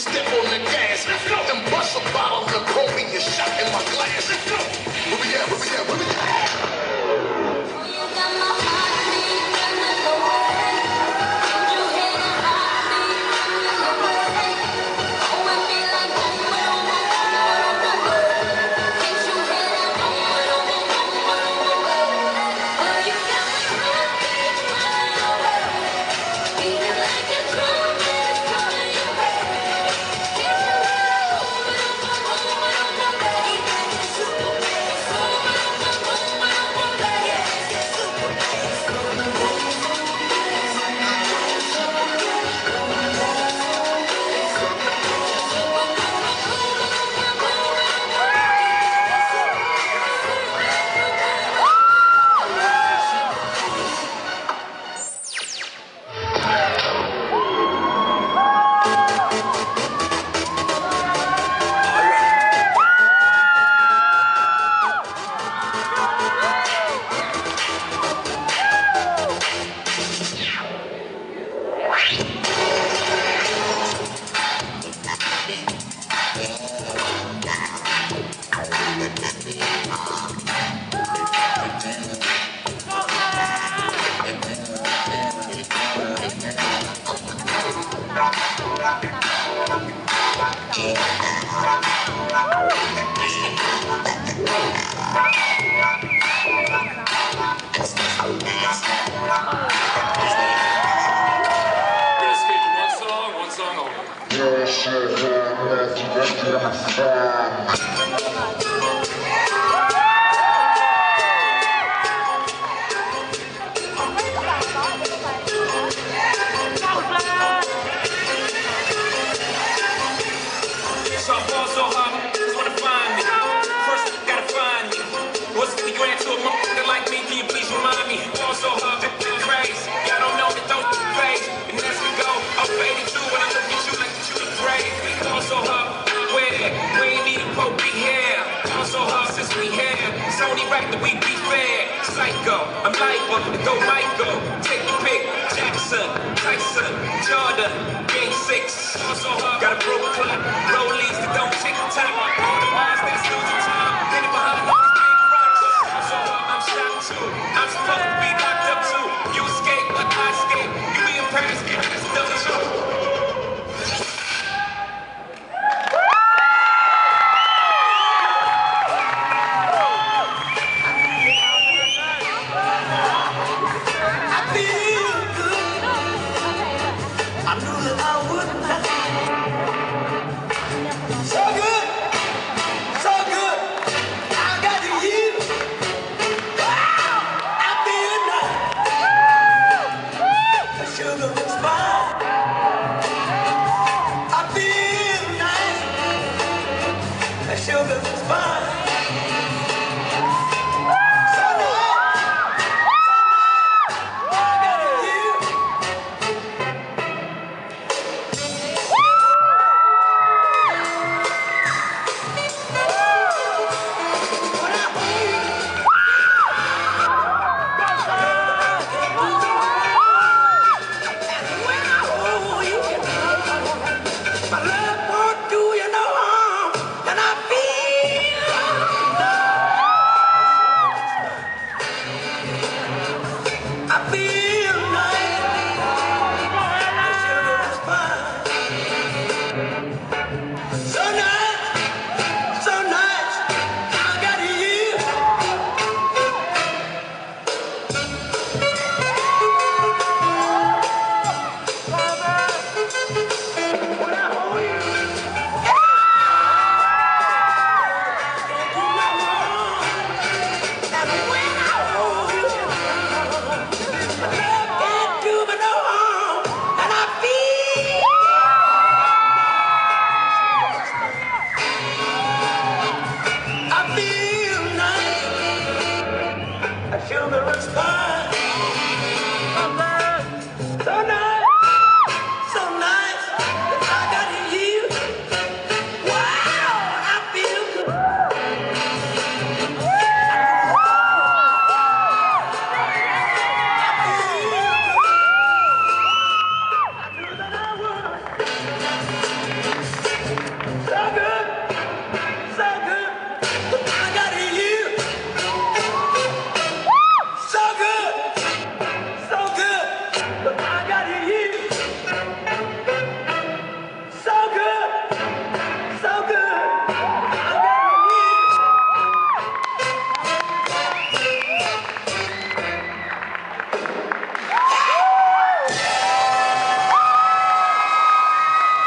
step on the gas. Let's go. And bust a bottle of coffee and shot in my glass. Let's go. Where we at? Where we at? Where we at? I'm liable to go Michael. Take your pick. Jackson, Tyson, Jordan, Game 6. Got a broke clock. Rollies that don't tick tock. All the bars that's losing time. Hidden behind all these big rocks. So I'm shocked too. I'm supposed to be locked up too. You escape, but I escape. You be in Paris, get this done too. I knew that I wouldn't have